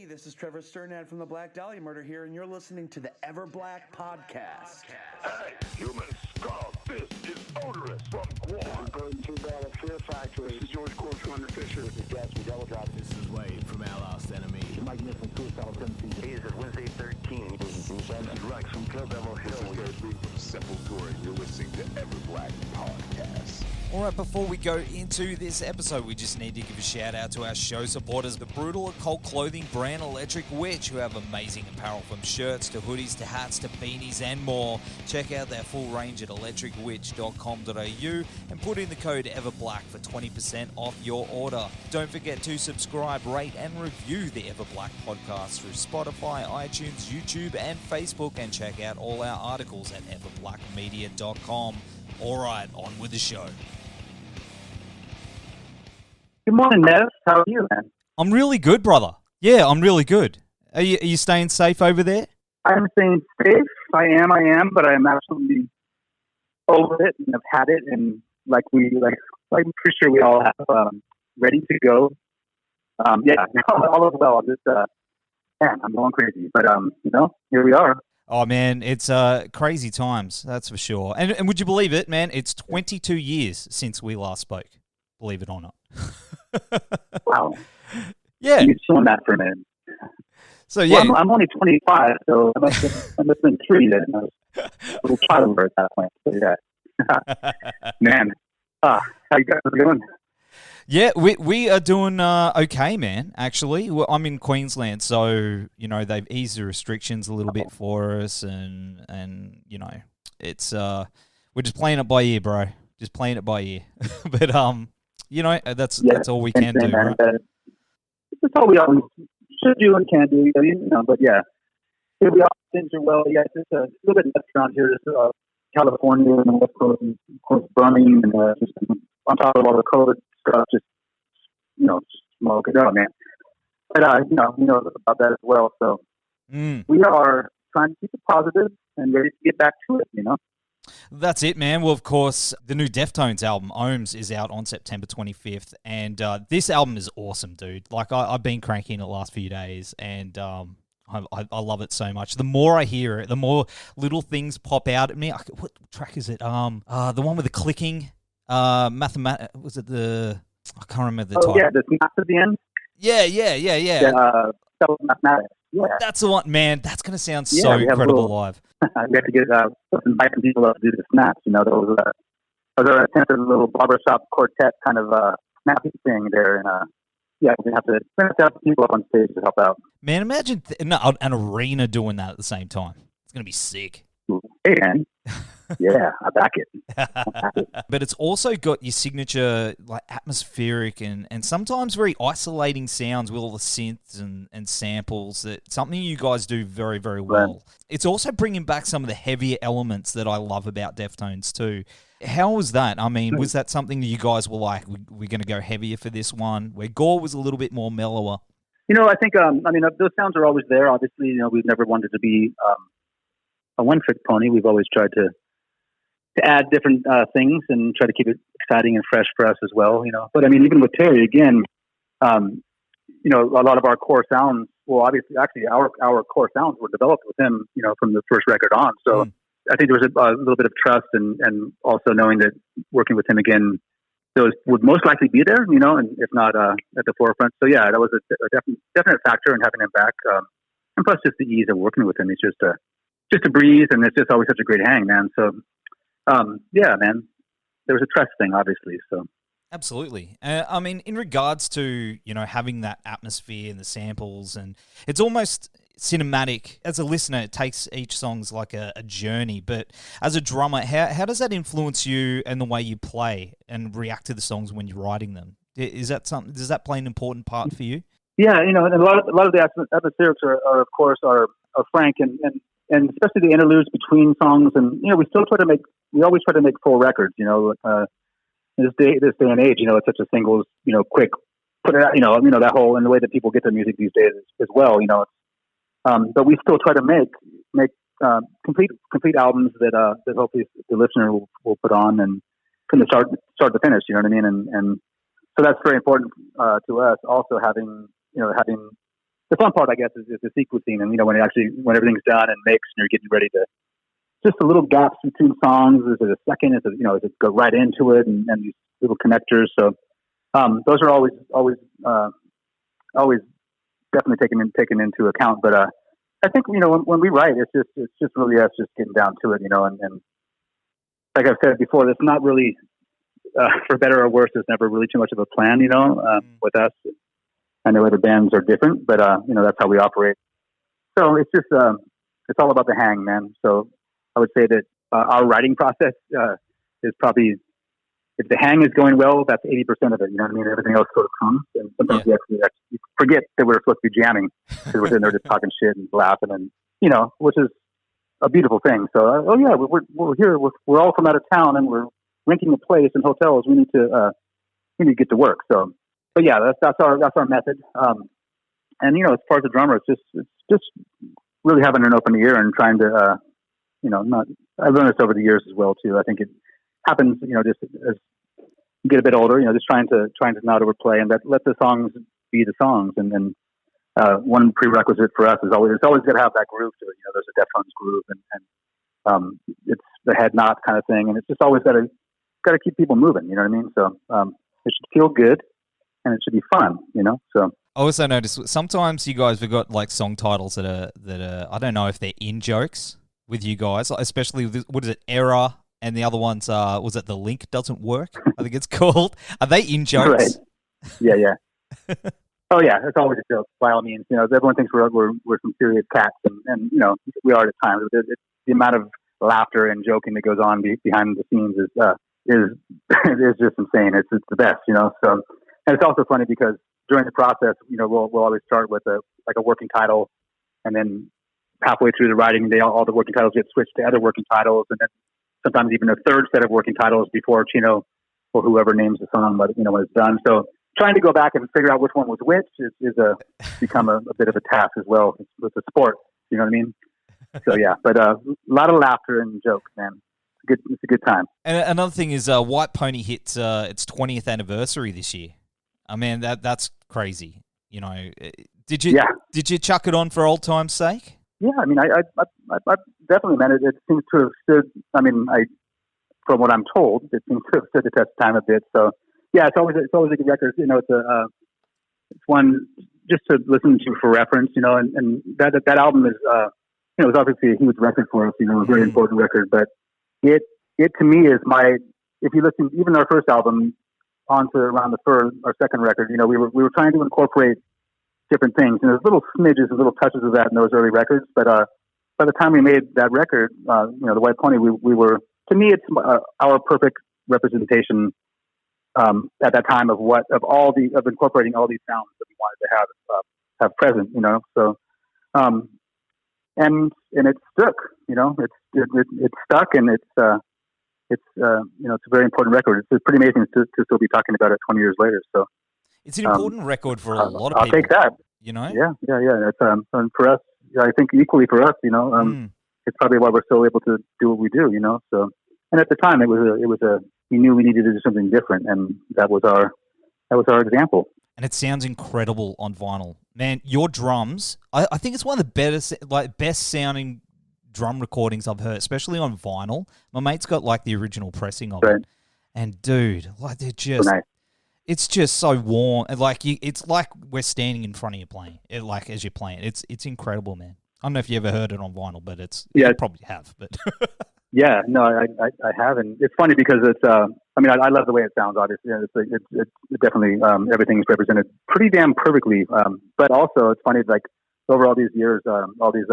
Hey, this is Trevor Sternad from the Black Dahlia Murder here, and you're listening to the Everblack Podcast. Hey, human skull, this is odorous from Guam. Going to the Fear Factory. This is George Corshunter Fisher. This is Gas from Double Drop. This is Wade from Our Last Enemy. Mike Nick from Suicidal Tendencies. Hey, this is Wednesday 13. This is Bruce Evans. Rex from Kill Devil Hill. This is Gary Bree from Sepultura. You're listening to Everblack Podcast. Alright, before we go into this episode, we just need to give a shout out to our show supporters, the brutal occult clothing brand Electric Witch, who have amazing apparel from shirts to hoodies to hats to beanies and more. Check out their full range at electricwitch.com.au and put in the code EverBlack for 20% off your order. Don't forget to subscribe, rate and review the Everblack Podcast through Spotify, iTunes, YouTube and Facebook, and check out all our articles at everblackmedia.com. Alright, on with the show. Good morning, Nev. How are you, man? I'm really good, brother. Yeah, I'm really good. Are you staying safe over there? I'm staying safe. I am, but I'm absolutely over it and I've had it, and I'm pretty sure we all have ready to go. Yeah, all is well. I'm just man, I'm going crazy, but here we are. Oh man, it's crazy times, that's for sure. And would you believe it, man? It's 22 years since we last spoke. Believe it or not. Wow. Yeah. You're showing that for a minute. So yeah, well, I'm only 25, so I must have been 3 then. I was a little child at that point. So yeah, man. How you guys doing? Yeah, we are doing okay, man. Actually, I'm in Queensland, so they've eased the restrictions a little bit for us, and it's we're just playing it by ear, bro. Just playing it by ear. But that's all we can do, right? That's all we always should do and can do, But yeah, here we are. Things are well. Yeah, it's a little bit less around here. Just California and the West Coast, and of course burning, and just on top of all the COVID stuff, just smoke it up, man. But we know about that as well. So we are trying to keep it positive and ready to get back to it. That's it, man. Well, of course, the new Deftones album, Ohms, is out on September 25th, and this album is awesome, dude. Like, I've been cranking it the last few days, and I love it so much. The more I hear it, the more little things pop out at me. What track is it? The one with the clicking, was it the... I can't remember the title. Yeah, the snaps at the end? Yeah. That was mathematics. Yeah. That's the one, man. That's going to sound so incredible live. We have to get invite some people up to do the snaps. There was a attempted little barbershop quartet kind of snapping thing there, and we have to have people up on stage to help out. Man, imagine an arena doing that at the same time. It's going to be sick. Hey, man. Yeah, I back it. But it's also got your signature, like, atmospheric and sometimes very isolating sounds with all the synths and samples. That something you guys do very, very well. Right. It's also bringing back some of the heavier elements that I love about Deftones too. How was that? I mean, was that something that you guys were like, we're going to go heavier for this one, where Gore was a little bit more mellower? I think, those sounds are always there. Obviously, we've never wanted to be a one-trick pony. We've always tried to add different things and try to keep it exciting and fresh for us as well, But even with Terry, again, a lot of our core sounds, obviously, our core sounds were developed with him, from the first record on. So I think there was a little bit of trust and also knowing that working with him again, those would most likely be there, and if not at the forefront. So yeah, that was a definite factor in having him back. And plus just the ease of working with him. It's just a breeze, and it's just always such a great hang, man. So, yeah, man, there was a trust thing, obviously. So, absolutely. In regards to having that atmosphere and the samples, and it's almost cinematic. As a listener, it takes each song's like a journey. But as a drummer, how does that influence you and the way you play and react to the songs when you're writing them? Is that something? Does that play an important part for you? Yeah, and a lot of the atmospherics are of course are frank and especially the interludes between songs, and we always try to make full records. In this day and age, it's such a singles, quick put it out, that whole, and the way that people get their music these days as well. But we still try to make complete albums that hopefully the listener will put on and from the start to finish. You know what I mean? And so that's very important to us. Also having the fun part, I guess, is the sequencing, and when everything's done and mixed, and you're getting ready to just the little gaps between songs. Is it a second? Is it go right into it, and these little connectors. So those are always definitely taken into account. But I think when we write, it's just really us just getting down to it, and like I've said before, it's not really for better or worse. There's never really too much of a plan, with us. I know other bands are different, but that's how we operate. So it's just it's all about the hang, man. So I would say that our writing process is probably, if the hang is going well, that's 80% of it. You know what I mean? Everything else sort of comes, and sometimes we actually forget that we're supposed to be jamming because we're sitting there just talking shit and laughing, and which is a beautiful thing. So we're here. We're all from out of town, and we're renting a place and hotels. We need to get to work. So, but yeah, that's our method. And as far as the drummer, it's just really having an open ear and trying to I've learned this over the years as well too. I think it happens, just as you get a bit older, just trying to not overplay and let the songs be the songs. And then one prerequisite for us is always got to have that groove to it. There's a Deftones groove, and it's the head nod kind of thing, and it's just always got to keep people moving. You know what I mean? So it should feel good, and it should be fun. So. I also noticed sometimes you guys have got like song titles that are I don't know if they're in jokes with you guys, especially with, what is it, Error, and the other ones was it The Link Doesn't Work, I think it's called. Are they in jokes? Right. Yeah. Oh yeah, it's always a joke by all means. Everyone thinks we're some serious cats, and we are at times. The amount of laughter and joking that goes on behind the scenes is just insane. It's the best, So, and it's also funny because during the process, we'll always start with a working title, and then halfway through the writing, all the working titles get switched to other working titles, and then sometimes even a third set of working titles before Chino or whoever names the song, but when it's done. So trying to go back and figure out which one was which is become a bit of a task as well with the sport. You know what I mean? So yeah, but a lot of laughter and jokes, man. It's a good time. And another thing is, White Pony hits its 20th anniversary this year. I mean, that's crazy. Did you chuck it on for old time's sake? Yeah, I mean, I definitely, man. It seems to have stood. I mean, from what I'm told, it seems to have stood the test of time a bit. So, yeah, it's always a good record. It's one just to listen to for reference. And that album is, it was obviously a huge record for us. A very important record. But it to me is if you listen, even our first album, on to around our second record, we were trying to incorporate different things, and there's little smidges and little touches of that in those early records. But by the time we made that record, the White Pony, we were, to me, it's our perfect representation at that time of incorporating all these sounds that we wanted to have present. So and it stuck. It stuck, and it's a very important record. It's pretty amazing to still be talking about it 20 years later. So. It's an important record for a lot of people. I'll take that. Yeah. It's, and for us, I think equally for us, it's probably why we're still able to do what we do, So, and at the time, we knew we needed to do something different, and that was our example. And it sounds incredible on vinyl, man. Your drums, I think it's one of the best sounding drum recordings I've heard, especially on vinyl. My mate's got the original pressing of it, and dude, they're just. So nice. It's just so warm. It's like we're standing in front of you playing it, as you're playing. It's incredible, man. I don't know if you ever heard it on vinyl, but you probably have. But yeah, no, I have, and it's funny because it's. I love the way it sounds. Obviously, it's definitely everything's represented pretty damn perfectly. But also, it's funny over all these years, all these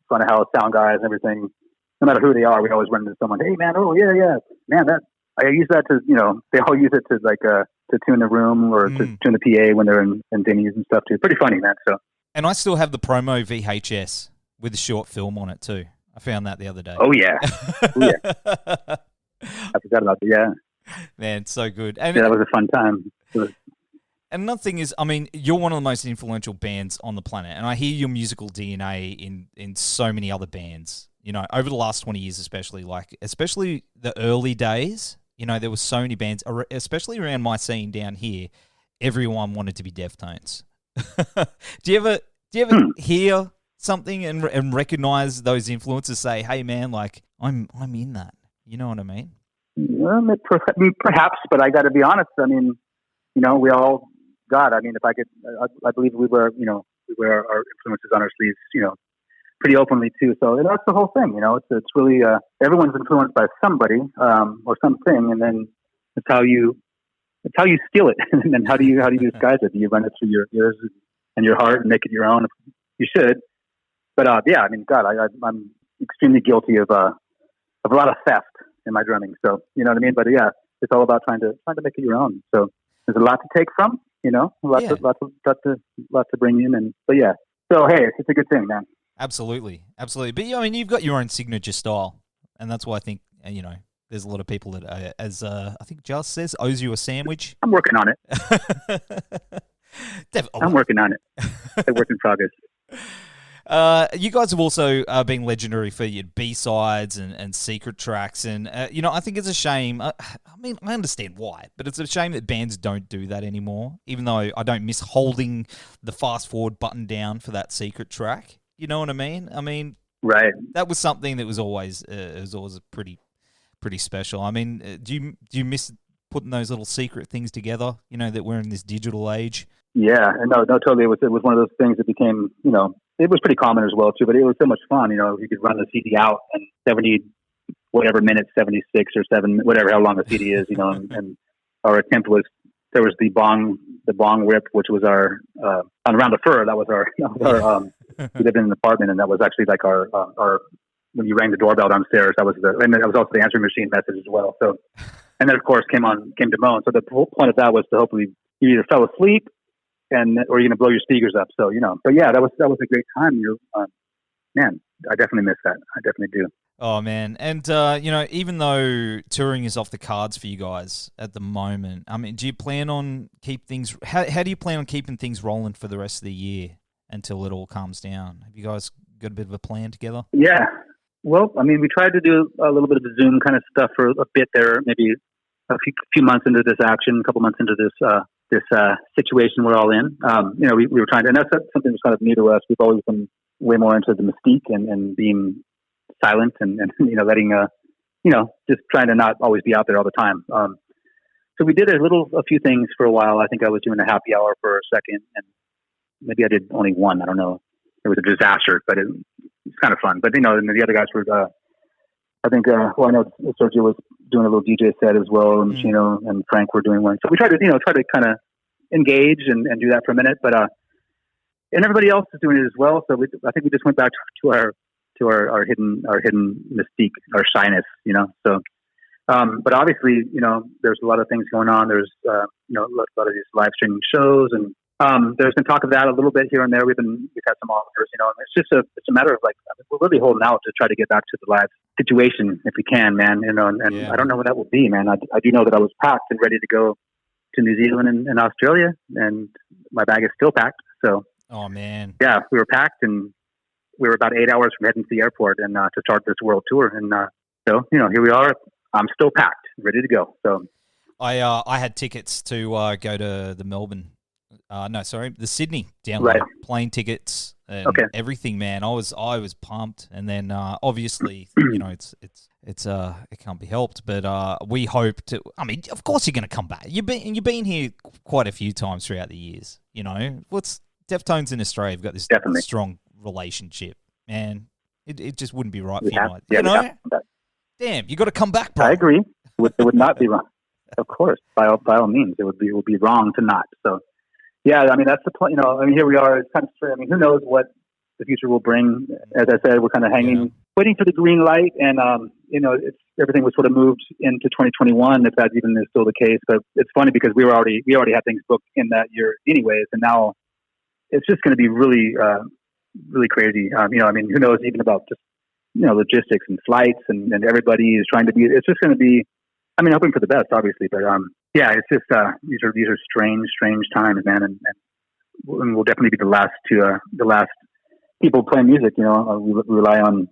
front of house sound guys and everything. No matter who they are, we always run into someone. Hey, man, man, that I use that to they all use it to tune the room or to tune the PA when they're in Denny's and stuff too. Pretty funny, man. So. And I still have the promo VHS with the short film on it too. I found that the other day. Oh yeah. I forgot about that. Yeah. Man, it's so good. And that was a fun time. And another thing is, you're one of the most influential bands on the planet, and I hear your musical DNA in so many other bands. Over the last 20 years, especially the early days. There were so many bands, especially around my scene down here. Everyone wanted to be Deftones. Do you Do you ever hear something and recognize those influences? Say, hey man, like I'm in that. You know what I mean? Perhaps, but I got to be honest. I mean, we all got. I mean, if I could, I believe we wear our influences on our sleeves, pretty openly too. So that's the whole thing. It's really everyone's influenced by somebody or something, and then it's how you steal it, and then how do you disguise it? Do you run it through your ears and your heart and make it your own? You should. But yeah, I mean, God, I'm extremely guilty of a lot of theft in my drumming. So you know what I mean. But yeah, it's all about trying to make it your own. So there's a lot to take from, lots to bring in, but yeah. So hey, it's a good thing, man. Absolutely. But I mean, you've got your own signature style, and that's why I think there's a lot of people that, as I think Just says, owes you a sandwich. I'm working on it. I'm working on it. A work in progress. You guys have also been legendary for your B-sides and secret tracks, and I think it's a shame. I mean, I understand why, but it's a shame that bands don't do that anymore. Even though I don't miss holding the fast forward button down for that secret track. You know what I mean? I mean, right. That was something that was always pretty special. I mean, do you miss putting those little secret things together? That we're in this digital age. Yeah, no, totally. It was one of those things that became, it was pretty common as well too. But it was so much fun. You could run the CD out and 70 whatever minutes, 76 or 7, whatever how long the CD is. And our attempt was there was the bong rip, which was our on Around the Fur. That was our we lived in an apartment, and that was actually like our when you rang the doorbell downstairs. That was also the answering machine message as well. So, and then of course came to Moan. So the whole point of that was to hopefully you either fell asleep or you're gonna blow your speakers up. So but yeah, that was a great time. Man, I definitely miss that. I definitely do. Oh man, and even though touring is off the cards for you guys at the moment, I mean, do you plan on how do you plan on keeping things rolling for the rest of the year until it all calms down? Have you guys got a bit of a plan together? Yeah. Well, I mean, we tried to do a little bit of Zoom kind of stuff for a bit there, maybe a few months into this action, a couple months into this situation we're all in. We were trying to, and that's something that's kind of new to us. We've always been way more into the mystique and being silent and letting just trying to not always be out there all the time. So we did a few things for a while. I think I was doing a happy hour for a second, and maybe I did only one. I don't know. It was a disaster, but it was kind of fun. But and the other guys were. I think. I know Sergio was doing a little DJ set as well, and Chino and Frank were doing one. So we tried to kind of engage and do that for a minute, but and everybody else is doing it as well. So I think we just went back to our hidden mystique, our shyness, So, but obviously, there's a lot of things going on. There's a lot of these live streaming shows, and there's been talk of that a little bit here and there. We've had some offers, and it's a matter of we're really holding out to try to get back to the live situation if we can, man. And yeah. I don't know what that will be, man. I do know that I was packed and ready to go to New Zealand and Australia, and my bag is still packed. So, oh man, yeah, we were packed, and we were about 8 hours from heading to the airport and to start this world tour. And so here we are. I'm still packed, ready to go. So I had tickets to go to the Melbourne. The Sydney download, plane tickets and everything, man. I was pumped, and then obviously it can't be helped, but we hope to. I mean, of course you're going to come back. You've been here quite a few times throughout the years. What's Deftones in Australia have got this strong relationship, man. It just wouldn't be right for you. Damn, you got to come back, bro. I agree. It would not be wrong. Of course, by all means, it would be wrong to not. So. Yeah, I mean, that's the point. Here we are. It's kind of, who knows what the future will bring. As I said, we're kind of hanging, waiting for the green light. And, everything was sort of moved into 2021, if that even is still the case. But it's funny because we already had things booked in that year anyways. And now it's just going to be really, really crazy. Who knows even about just, logistics and flights and everybody is trying to be, it's just going to be, hoping for the best, obviously. But, yeah, it's just these are strange times, man, and we'll definitely be the last people playing music. We rely on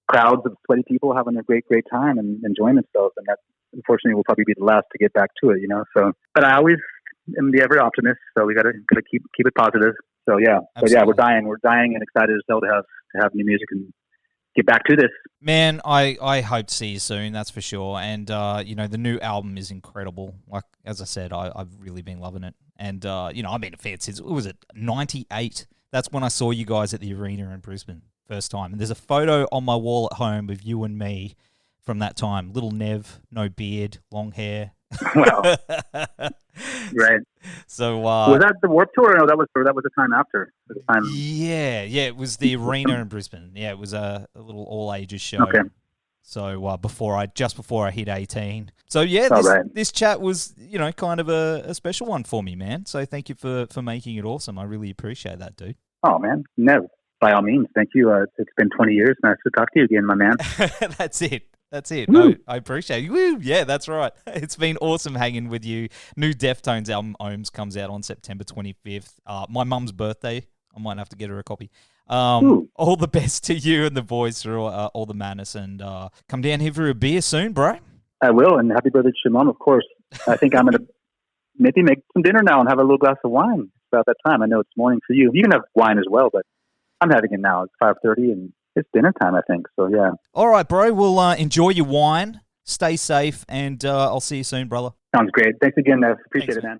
crowds of sweaty people having a great time and enjoying themselves, and that unfortunately will probably be the last to get back to it. So, but I always am the ever optimist, so we got to keep it positive. So yeah, but yeah, Absolutely. we're dying and excited as hell to have new music and get back to this. Man, I hope to see you soon, that's for sure. And, the new album is incredible. Like, as I said, I've really been loving it. And, I've been a fan since, what was it, 98? That's when I saw you guys at the arena in Brisbane, first time. And there's a photo on my wall at home of you and me from that time. Little Nev, no beard, long hair. Wow. Right. So was that the Warped Tour? Or no, that was the time after. The time. Yeah, it was the arena in Brisbane. Yeah, it was a little all ages show. Okay. So before I hit 18. So yeah, this chat was kind of a special one for me, man. So thank you for making it awesome. I really appreciate that, dude. Oh man, no, by all means, thank you. It's been 20 years. Nice to talk to you again, my man. That's it. Woo. I appreciate it. Woo. Yeah, that's right. It's been awesome hanging with you. New Deftones album, Ohms, comes out on September 25th. My mum's birthday. I might have to get her a copy. All the best to you and the boys through all the madness. And come down here for a beer soon, bro. I will. And happy birthday to Shimon, of course. I think I'm going to maybe make some dinner now and have a little glass of wine. It's about that time. I know it's morning for you. You can have wine as well, but I'm having it now. It's 5:30 and it's dinner time, I think. So, yeah. All right, bro. We'll enjoy your wine. Stay safe, and I'll see you soon, brother. Sounds great. Thanks again. I appreciate it, man.